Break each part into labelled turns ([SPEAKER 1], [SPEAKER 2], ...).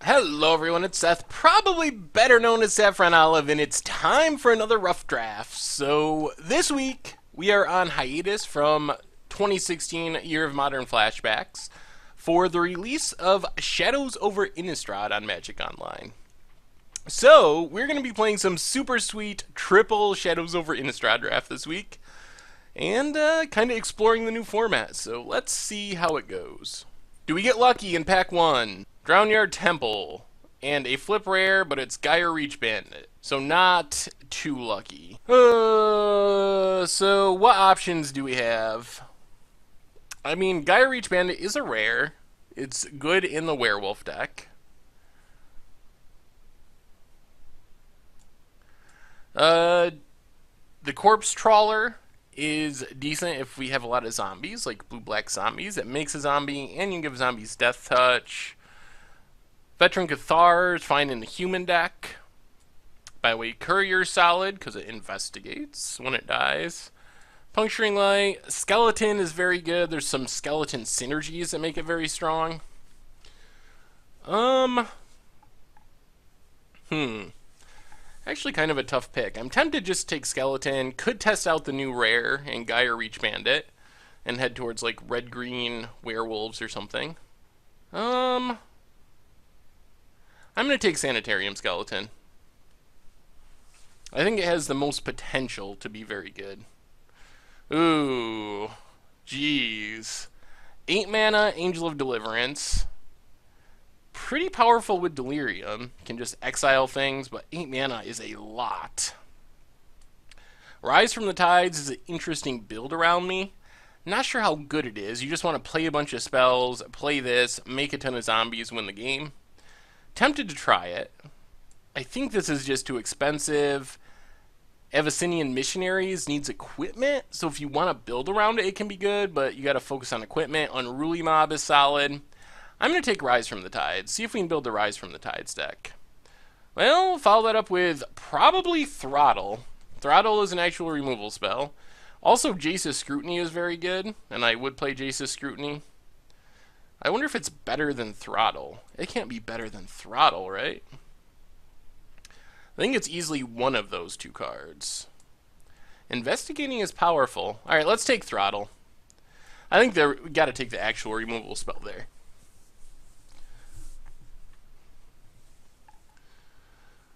[SPEAKER 1] Hello everyone, it's Seth, probably better known as Saffron Olive, and it's time for another rough draft. So this week we are on hiatus from 2016 Year of Modern Flashbacks for the release of Shadows over Innistrad on Magic Online. So we're going to be playing some super sweet triple Shadows over Innistrad draft this week, and kind of exploring the new format. So let's see how it goes. Do we get lucky in pack 1? Drownyard Temple, and a flip rare, but it's Gyre Reach Bandit, so not too lucky. So what options do we have? I mean, Gyre Reach Bandit is a rare. It's good in the werewolf deck. The Corpse Trawler is decent if we have a lot of zombies, like blue-black zombies. It makes a zombie, and you can give zombies Death Touch. Veteran Cathar is fine in the human deck. Byway Courier solid because it investigates when it dies. Puncturing Light. Skeleton is very good. There's some skeleton synergies that make it very strong. Actually kind of a tough pick. I'm tempted to just take Skeleton. Could test out the new rare and Gyre Reach Bandit and head towards like red-green werewolves or something. I'm going to take Sanitarium Skeleton. I think it has the most potential to be very good. Ooh. Jeez. 8 mana, Angel of Deliverance. Pretty powerful with Delirium. Can just exile things, but 8 mana is a lot. Rise from the Tides is an interesting build around me. Not sure how good it is. You just want to play a bunch of spells, play this, make a ton of zombies, win the game. Tempted to try it. I think this is just too expensive. Abyssinian Missionaries needs equipment, so if you want to build around it, it can be good, but you got to focus on equipment. Unruly Mob is solid. I'm going to take Rise from the Tides. See if we can build the Rise from the Tides deck. Well, follow that up with probably Throttle. Throttle is an actual removal spell. Also, Jace's Scrutiny is very good, and I would play Jace's Scrutiny. I wonder if it's better than Throttle. It can't be better than Throttle, right? I think it's easily one of those two cards. Investigating is powerful. Alright, let's take Throttle. I think we got to take the actual removal spell there.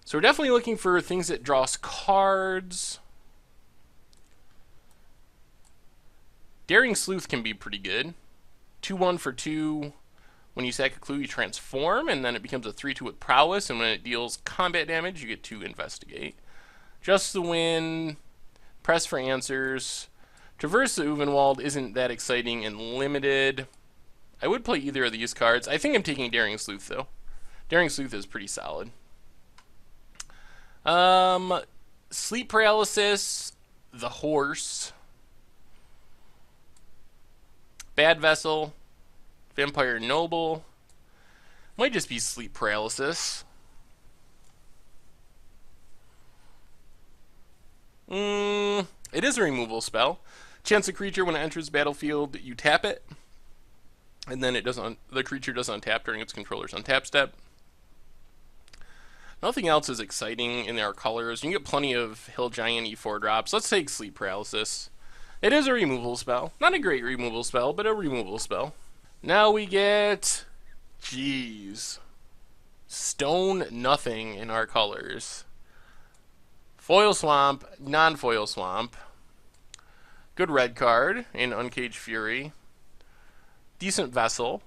[SPEAKER 1] So we're definitely looking for things that draw us cards. Daring Sleuth can be pretty good. 2-1 for 2. When you sack a clue, you transform, and then it becomes a 3-2 with Prowess, and when it deals combat damage, you get to investigate. Just the Win. Press for answers. Traverse the Uvenwald isn't that exciting and limited. I would play either of these cards. I think I'm taking Daring Sleuth, though. Daring Sleuth is pretty solid. Sleep Paralysis. The Horse. Bad Vessel, Vampire Noble, might just be Sleep Paralysis. It is a removal spell. Chance a creature when it enters the battlefield, you tap it, and then the creature does untap during its controller's untap step. Nothing else is exciting in our colors. You can get plenty of Hill Giant E4 drops. Let's take Sleep Paralysis. It is a removal spell. Not a great removal spell, but a removal spell. Now we get... Jeez. Stone nothing in our colors. Foil Swamp, non-foil Swamp. Good red card in Uncaged Fury. Decent Vessel.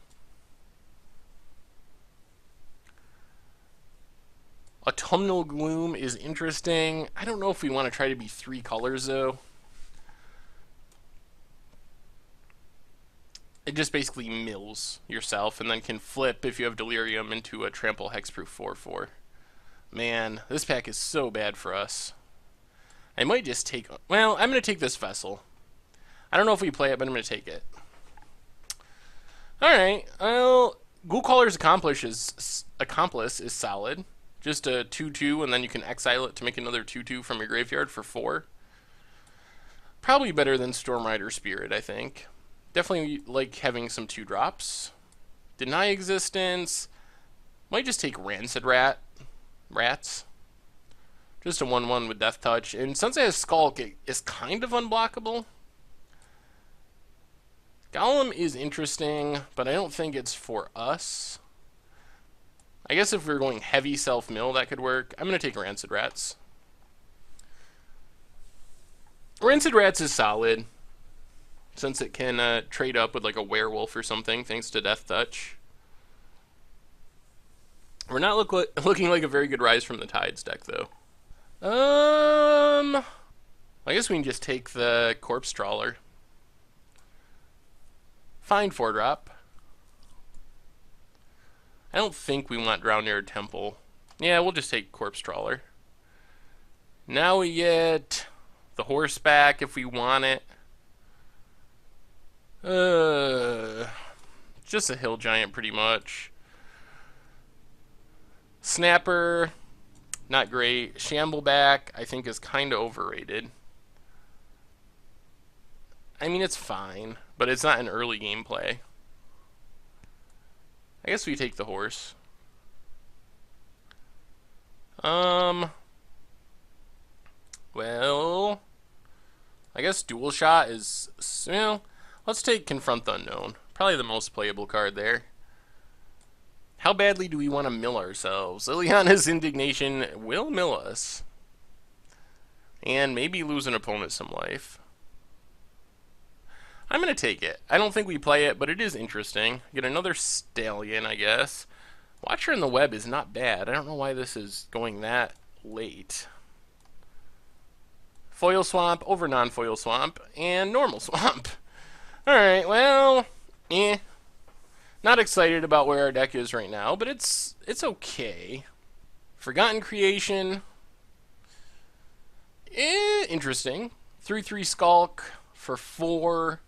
[SPEAKER 1] Autumnal Gloom is interesting. I don't know if we want to try to be 3 colors, though. It just basically mills yourself and then can flip if you have Delirium into a Trample Hexproof 4/4. Man, this pack is so bad for us. I might just take... Well, I'm going to take this Vessel. I don't know if we play it, but I'm going to take it. Alright, well, Ghoulcaller's Accomplice is solid. Just a 2-2, and then you can exile it to make another 2-2 from your graveyard for 4. Probably better than Stormrider Spirit, I think. Definitely like having some 2-drops. Deny Existence. Might just take Rancid Rats. Just a 1/1 with Death Touch. And since I have Skulk, it is kind of unblockable. Golem is interesting, but I don't think it's for us. I guess if we were going heavy self-mill, that could work. I'm going to take Rancid Rats. Rancid Rats is solid, since it can trade up with like a werewolf or something, thanks to Death Touch. We're not looking like a very good Rise from the Tides deck, though. I guess we can just take the Corpse Trawler. Fine 4-drop. I don't think we want Drown Near Temple. Yeah, we'll just take Corpse Trawler. Now we get the Horseback if we want it. Just a Hill Giant pretty much. Snapper, not great. Shambleback, I think, is kind of overrated. I mean, it's fine, but it's not an early game play. I guess we take the horse. Well, I guess Dual Shot is, well, let's take Confront the Unknown. Probably the most playable card there. How badly do we want to mill ourselves? Liliana's Indignation will mill us. And maybe lose an opponent some life. I'm going to take it. I don't think we play it, but it is interesting. Get another Stallion, I guess. Watcher in the Web is not bad. I don't know why this is going that late. Foil Swamp over non-foil Swamp, and normal Swamp. Alright, well, not excited about where our deck is right now, but it's okay. Forgotten Creation. Interesting. 3/3 Skulk for 4.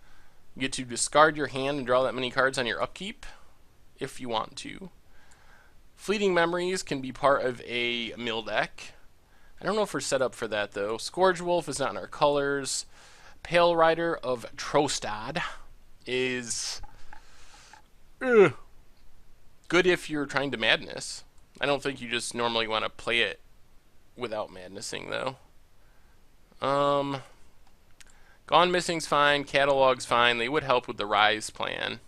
[SPEAKER 1] You get to discard your hand and draw that many cards on your upkeep, if you want to. Fleeting Memories can be part of a mill deck. I don't know if we're set up for that, though. Scourge Wolf is not in our colors. Pale Rider of Trostad is good if you're trying to Madness. I don't think you just normally want to play it without Madnessing, though. Gone Missing's fine. Catalog's fine. They would help with the Rise plan.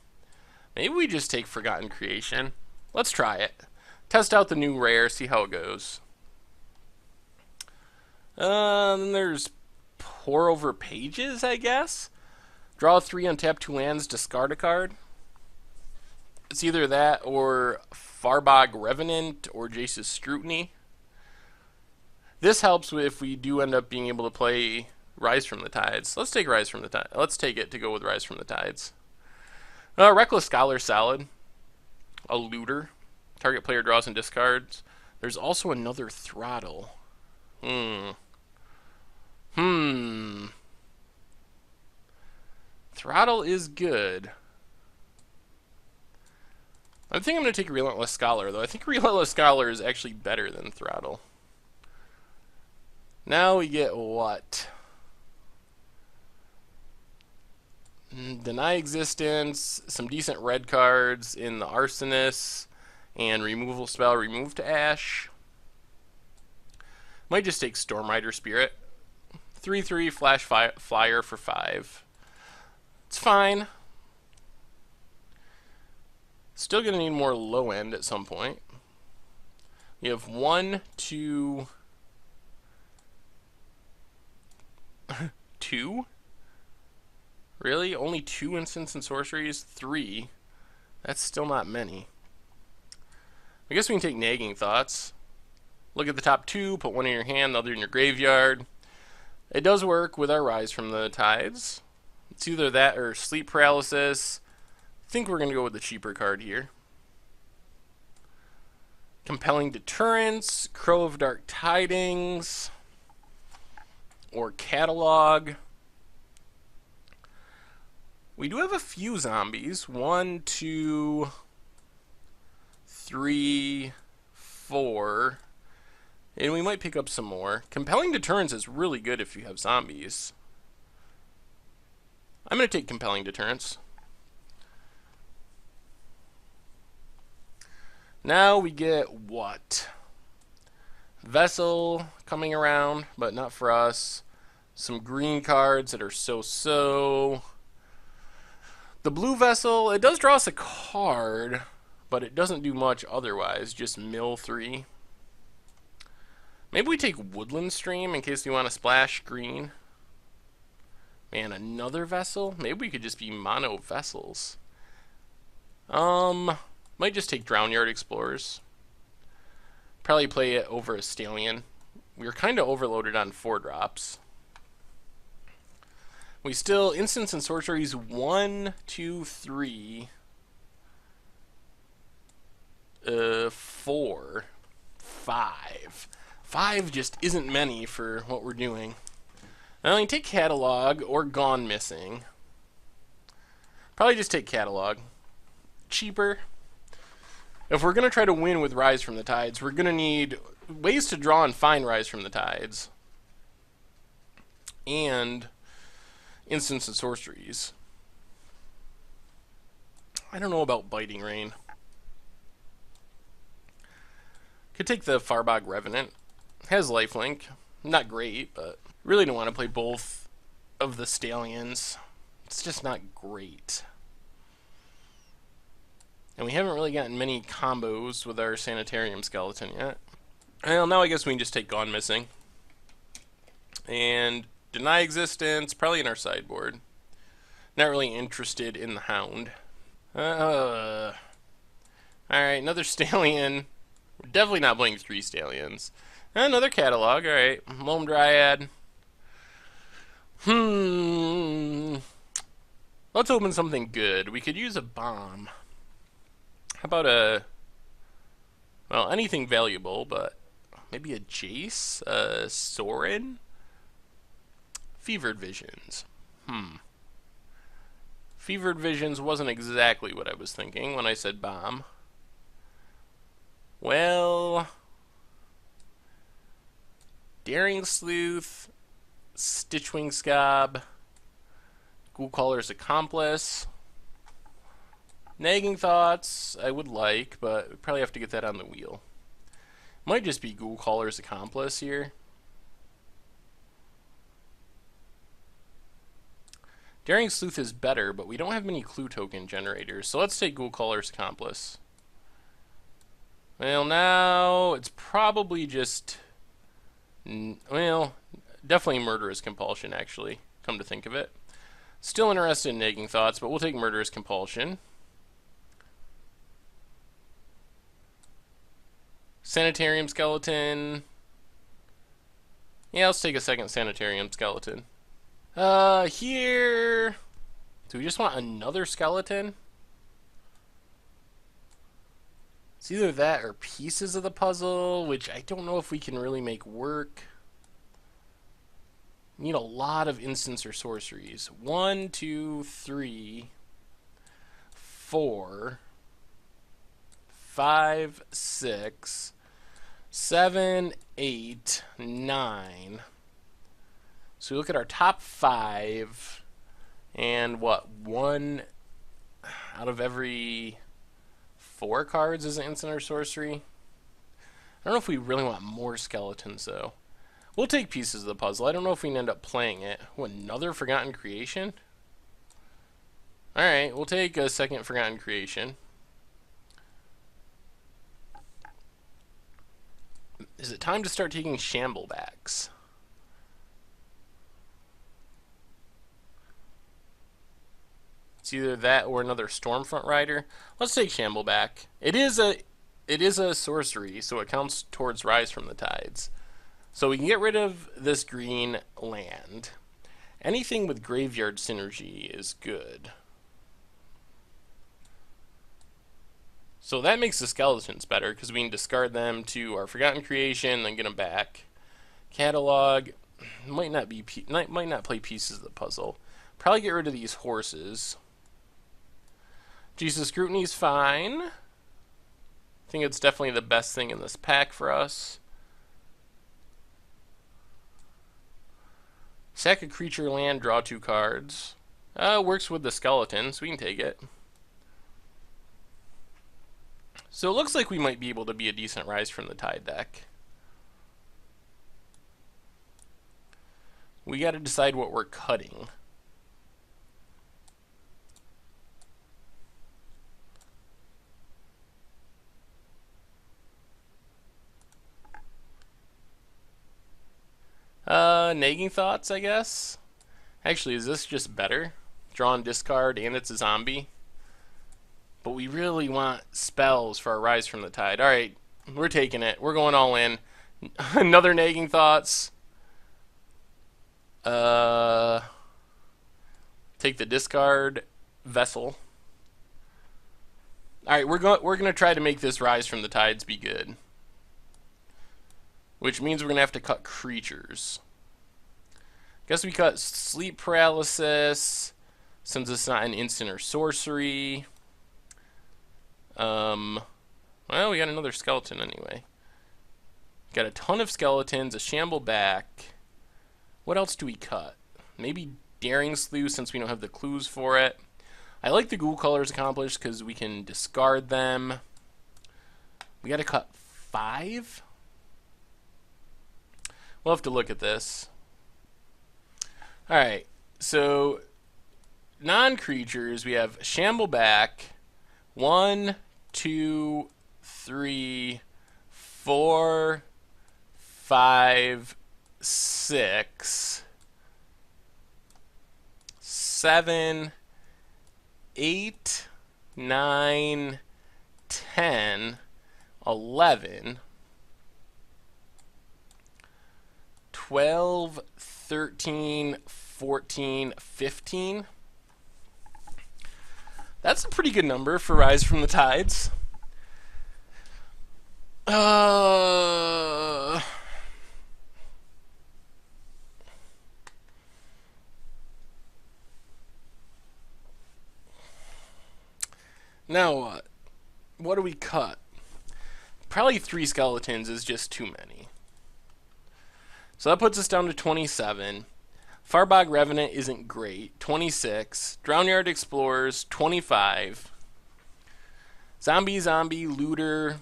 [SPEAKER 1] Maybe we just take Forgotten Creation. Let's try it. Test out the new rare, see how it goes. Then there's Pour Over Pages, I guess. Draw 3, untap 2 lands, discard a card. It's either that or Farbog Revenant or Jace's Scrutiny. This helps if we do end up being able to play Rise from the Tides. Let's take Rise from the Tides. Let's take it to go with Rise from the Tides. Reckless Scholar, solid. A Looter. Target player draws and discards. There's also another Throttle. Throttle is good. I think I'm going to take Relentless Scholar, though. I think Relentless Scholar is actually better than Throttle. Now we get what? Deny Existence, some decent red cards in the Arsonist, and removal spell, Remove to Ash. Might just take Stormrider Spirit. 3/3 Flash Flyer for 5. It's fine. Still gonna need more low end at some point. We have 1, 2, 2? Really? Only 2 instants and sorceries? 3? That's still not many. I guess we can take Nagging Thoughts. Look at the top 2, put 1 in your hand, the other in your graveyard. It does work with our Rise from the Tides. It's either that or Sleep Paralysis. I think we're going to go with the cheaper card here. Compelling Deterrence, Crow of Dark Tidings, or Catalog. We do have a few zombies. 1, 2, 3, 4. And we might pick up some more. Compelling Deterrence is really good if you have zombies. I'm going to take Compelling Deterrence. Now we get what? Vessel coming around, but not for us. Some green cards that are so-so. The blue vessel, it does draw us a card, but it doesn't do much otherwise. Just mill 3. Maybe we take Woodland Stream in case we want to splash green. Man, another vessel? Maybe we could just be mono vessels. Might just take Drownyard Explorers. Probably play it over a Stallion. We were kind of overloaded on 4-drops. We still, instants and sorceries, 1, 2, 3, 4, 5. 5 just isn't many for what we're doing. I only take Catalog or Gone Missing. Probably just take Catalog. Cheaper. If we're going to try to win with Rise from the Tides, we're going to need ways to draw and find Rise from the Tides. And instants and sorceries. I don't know about Biting Rain. Could take the Farbog Revenant. Has lifelink. Not great, but really don't want to play both of the Stallions. It's just not great. And we haven't really gotten many combos with our Sanitarium Skeleton yet. Well, now I guess we can just take Gone Missing. And Deny Existence, probably in our sideboard. Not really interested in the Hound. Alright, another Stallion. We're definitely not playing 3 Stallions. Another Catalog, alright. Loam Dryad. Let's open something good. We could use a bomb. How about a... well, anything valuable, but maybe a Jace? A Sorin? Fevered Visions. Fevered Visions wasn't exactly what I was thinking when I said bomb. Well... Daring Sleuth, Stitchwing Scob, Ghoulcaller's Accomplice, Nagging Thoughts, I would like, but we probably have to get that on the wheel. Might just be Ghoulcaller's Accomplice here. Daring Sleuth is better, but we don't have many clue token generators, so let's take Ghoulcaller's Accomplice. Well, now it's probably just... well, definitely Murderous Compulsion, actually, come to think of it. Still interested in Nagging Thoughts, but we'll take Murderous Compulsion. Sanitarium Skeleton. Yeah, let's take a second Sanitarium Skeleton. Here... do we just want another skeleton? It's either that or pieces of the puzzle, which I don't know if we can really make work. We need a lot of instants or sorceries. 1, 2, 3, 4, 5, 6, 7, 8, 9. So we look at our top 5, and what, 1 out of every 4 cards is an instant or sorcery? I don't know if we really want more skeletons, though. We'll take pieces of the puzzle. I don't know if we can end up playing it. Oh, another Forgotten Creation? Alright, we'll take a second Forgotten Creation. Is it time to start taking Shamblebacks? It's either that or another Stormfront Rider. Let's take Shambleback. It is a sorcery, so it counts towards Rise from the Tides. So we can get rid of this green land. Anything with Graveyard Synergy is good. So that makes the skeletons better, because we can discard them to our Forgotten Creation, then get them back. Catalog might not play pieces of the puzzle. Probably get rid of these horses. Jesus Scrutiny is fine. I think it's definitely the best thing in this pack for us. Sack a creature land, draw 2 cards. Works with the skeleton, so we can take it. So it looks like we might be able to be a decent Rise from the Tide deck. We got to decide what we're cutting. Nagging Thoughts, I guess. Actually, is this just better? Draw and discard, and it's a zombie. But we really want spells for our Rise from the Tide. Alright, we're taking it. We're going all in. Another Nagging Thoughts. Take the discard vessel. Alright, we're gonna try to make this Rise from the Tides be good. Which means we're gonna have to cut creatures. Guess we cut Sleep Paralysis, since it's not an instant or sorcery. Well, we got another skeleton anyway. Got a ton of skeletons, a Shamble back. What else do we cut? Maybe Daring Slew, since we don't have the clues for it. I like the Ghoul Colors Accomplished because we can discard them. We got to cut 5? We'll have to look at this. Alright, so non-creatures, we have Shamble back. 1, 2, 3, 4, 5, 6, 7, 8, 9, 10, 11, 12, 13, 14, 15. That's a pretty good number for Rise from the Tides. Now what? What do we cut? Probably 3 skeletons is just too many. So that puts us down to 27. Farbog Revenant isn't great. 26. Drownyard Explorers, 25. Zombie, Looter.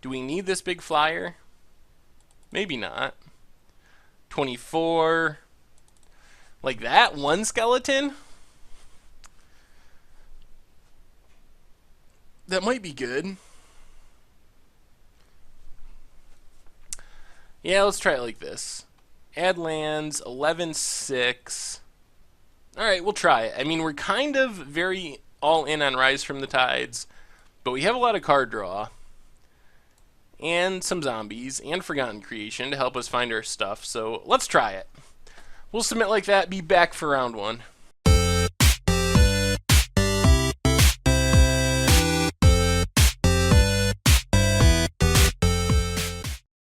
[SPEAKER 1] Do we need this big flyer? Maybe not. 24. Like that? 1 skeleton? That might be good. Yeah, let's try it like this. Add lands, 11-6. Alright, we'll try it. I mean, we're kind of very all in on Rise from the Tides, but we have a lot of card draw. And some zombies, and Forgotten Creation to help us find our stuff, so let's try it. We'll submit like that, be back for round 1.